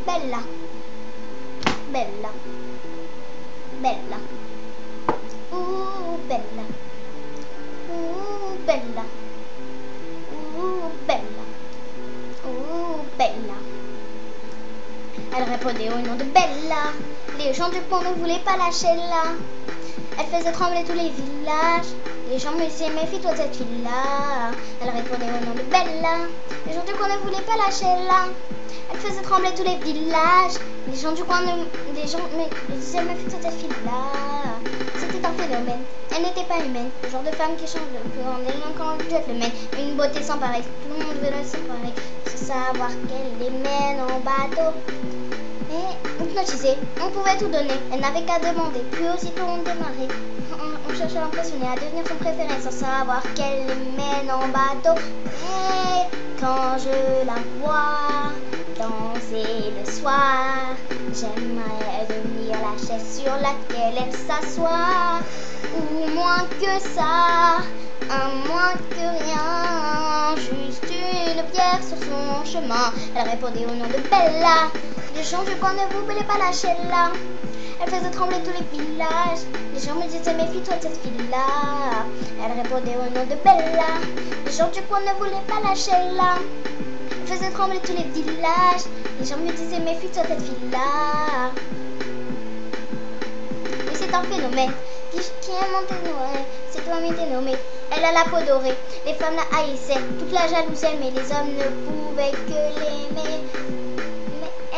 Bella. Bella. Bella. Bella. Bella. Bella. Bella. Bella. Elle répondait au nom de Bella. Les gens du pont ne voulaient pas lâcher là. Elle faisait trembler tous les villages. Les gens me disaient, méfie-toi de cette fille-là. Elle répondait au nom de Bella. Les gens du coin ne voulaient pas lâcher là. Elle faisait trembler tous les villages. Les gens du coin me disaient, méfie-toi de cette fille-là. C'était un phénomène. Elle n'était pas humaine. Le genre de femme qui change de peu en éloquent du gentleman. Une beauté sans pareil. Tout le monde veut la séparer. Sans savoir qu'elle les mène en bateau. Et hypnotisée, on pouvait tout donner, elle n'avait qu'à demander, puis aussitôt on démarrait. On cherchait à l'impressionner, à devenir son préféré, sans savoir qu'elle les mène en bateau. Et quand je la vois danser le soir, j'aimerais devenir la chaise sur laquelle elle s'assoit. Ou moins que ça, moins que rien, juste une pierre sur son chemin. Elle répondait au nom de Bella. Les gens du coin ne voulaient pas lâcher là. Elle faisait trembler tous les villages. Les gens me disaient, méfie-toi de cette fille-là. Elle répondait au nom de Bella. Les gens du coin ne voulaient pas lâcher là. Elle faisait trembler tous les villages. Les gens me disaient, méfie-toi de cette fille-là. Oui, c'est un phénomène qui est monté noir. Cette femme était nommée. Elle a la peau dorée. Les femmes la haïssaient. Toute la jalousaient, mais les hommes ne pouvaient que l'aimer.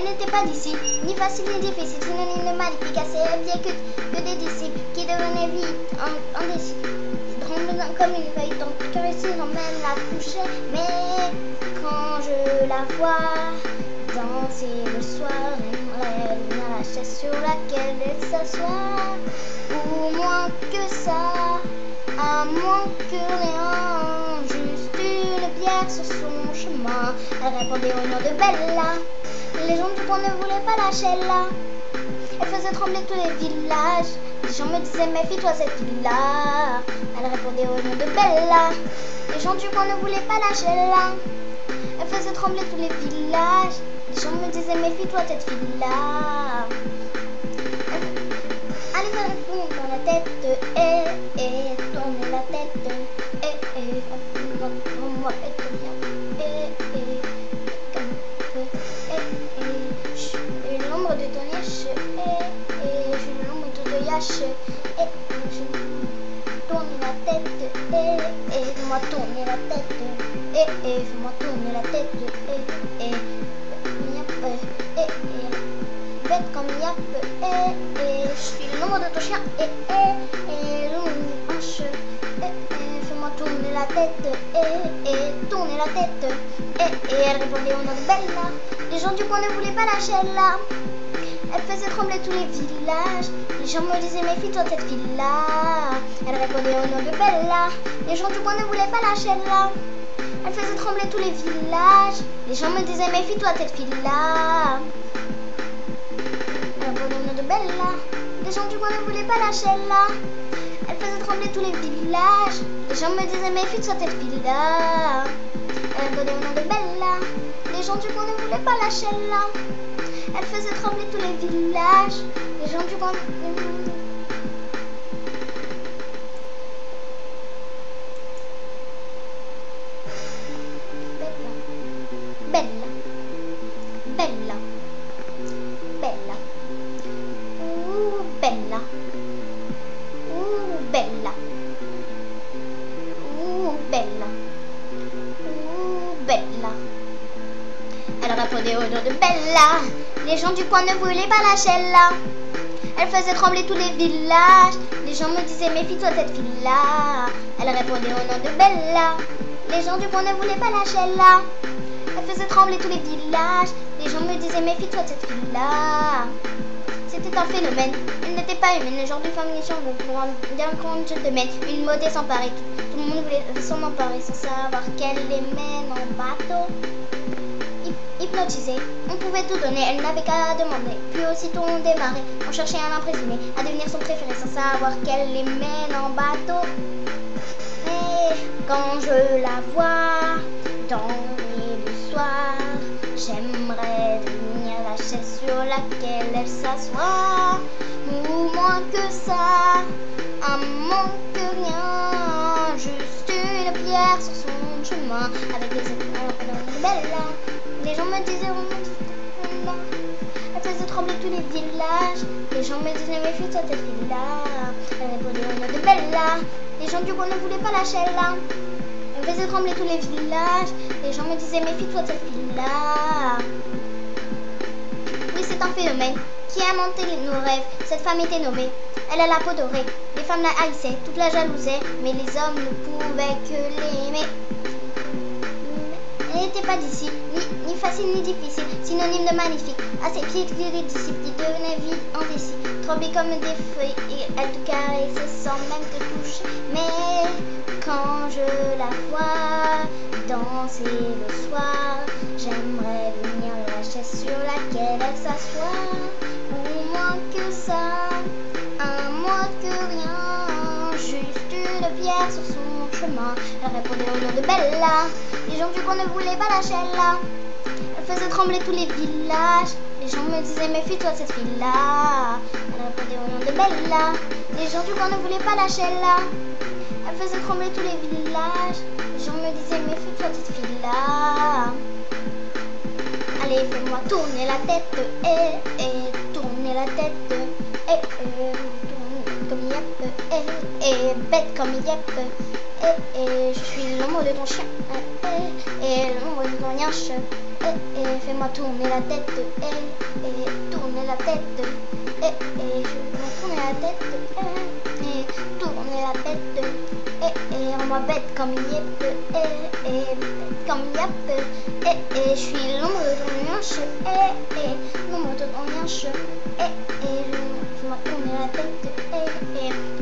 Elle n'était pas d'ici, ni facile ni difficile, synonyme de maléfique, assez bien que des disciples qui devenaient vite indécis, tremblant comme une feuille, donc que réussir même la toucher. Mais quand je la vois danser le soir, j'aimerais devenir la chaise sur laquelle elle s'assoit. Ou moins que ça, à moins que rien, juste une pierre sur son chemin. Elle répondait au nom de Bella. Les gens du coin ne voulaient pas lâcher là. Elle faisait trembler tous les villages. Les gens me disaient, méfie-toi de cette fille-là. Elle répondait au nom de Bella. Les gens du coin ne voulaient pas lâcher là. Elle faisait trembler tous les villages. Les gens me disaient, méfie-toi de cette fille-là. Allez, dans la tête, tournez la tête, on va être bien, je suis l'ombre de ton yache, je suis l'ombre de ton yache, je tourne la tête, fais-moi tourner la tête, fais-moi tourner la tête, bête comme yap, je suis l'ombre de ton chien, l'ombre de hanche, fais-moi tourner la tête, tourner la tête, elle répondait au nom de Bella. Les gens du coin ne voulaient pas lâcher là. Elle faisait trembler tous les villages. Les gens me disaient, méfie-toi de cette fille-là. Elle répondait au nom de Bella. Les gens du coin ne voulaient pas lâcher là. Elle faisait trembler tous les villages. Les gens me disaient, méfie-toi de cette fille-là. Elle répondait au nom de Bella. Les gens du coin ne voulaient pas lâcher là. Elle faisait trembler tous les villages. Les gens me disaient, méfie-toi de cette fille-là. Elle répondait au nom de Bella. Les gens du coin ne voulaient pas lâcher là. Elle faisait trembler tous les villages. Les gens du coin Bella. Bella. Bella. Bella. Bella. Bella. Bella. Elle répondait au nom de Bella. Les gens du coin ne voulaient pas lâcher là. Elle faisait trembler tous les villages. Les gens me disaient, méfie-toi de cette fille-là. Elle répondait au nom de Bella. Les gens du coin ne voulaient pas lâcher là. Elle faisait trembler tous les villages. Les gens me disaient, méfie-toi de cette fille-là. C'était un phénomène. Elle n'était pas humaine. Le genre de femme qui change bien grande gentleman. Une beauté sans pareil. Tout le monde voulait s'en emparer sans savoir qu'elle les mène en bateau. Hypnotisée, on pouvait tout donner, elle n'avait qu'à demander. Puis aussitôt on démarrait, on cherchait à l'impressionner, à devenir son préféré sans savoir qu'elle les mène en bateau. Et quand je la vois danser le soir, j'aime sur laquelle elle s'assoit. Ou moins que ça, un moins que rien, juste une pierre sur son chemin. Avec des étoiles de Bella, les gens me disaient Bella. Elle faisait trembler tous les villages. Les gens me disaient méfie-toi cette fille-là. Elle répondait au nom de Bella. Les gens du coin ne voulaient pas lâcher là. Elle faisait trembler tous les villages. Les gens me disaient méfie-toi de cette fille-là. Oui, c'est un phénomène qui a inventé nos rêves. Cette femme était nommée. Elle a la peau dorée. Les femmes la haïssaient, toute la jalousaient, mais les hommes ne pouvaient que l'aimer. Elle n'était pas d'ici, ni facile ni difficile, synonyme de magnifique. À ses pieds, les disciples qui devenaient vides, indécis, tremblés comme des feuilles, et elle te caressait sans même te toucher. Mais quand je la vois danser le soir, j'aimerais venir la chaise sur laquelle elle s'assoit. Ou moins que ça, un moins que rien, juste une pierre sur son chemin. Elle répondait au nom de Bella. Les gens du coin ne voulaient pas lâcher là. Elle faisait trembler tous les villages. Les gens me disaient méfie-toi de cette fille-là. Elle répondait au nom de Bella. Les gens du coin ne voulaient pas lâcher là. Elle faisait trembler tous les villages. Les gens me disaient méfie-toi de cette fille-là. Allez, fais-moi tourner la tête, tourner la tête, tourner comme Yep, bête comme Yep, je suis l'ombre de ton chien, l'ombre de ton yinche, fais-moi tourner la tête, tourner la tête, fais-moi tourner la tête, tourner la tête, rends-moi bête comme Yep, bête comme Yep, je suis l'ombre de ton yinche, l'ombre de ton yinche, fais-moi tourner la tête,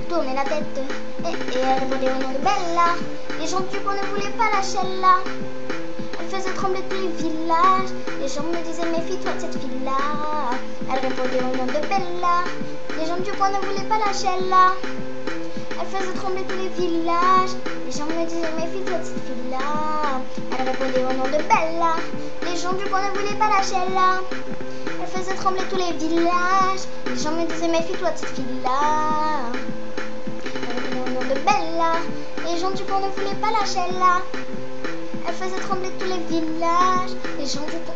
tourner la tête, elle répondait au nom de Bella. Les gens du coin ne voulaient pas lâcher là. Elle faisait trembler tous les villages. Les gens me disaient méfie-toi de cette fille-là. Elle répondait au nom de Bella. Les gens du coin ne voulaient pas lâcher là. Elle faisait trembler tous les villages. Les gens me disaient méfie-toi de cette fille-là. Elle répondait au nom de Bella. Les gens du coin ne voulaient pas lâcher là. Elle faisait trembler tous les villages. Les gens me disaient méfie-toi de cette fille-là. De Bella, les gens du coin ne voulaient pas lâcher là. Elle faisait trembler tous les villages. Les gens du coin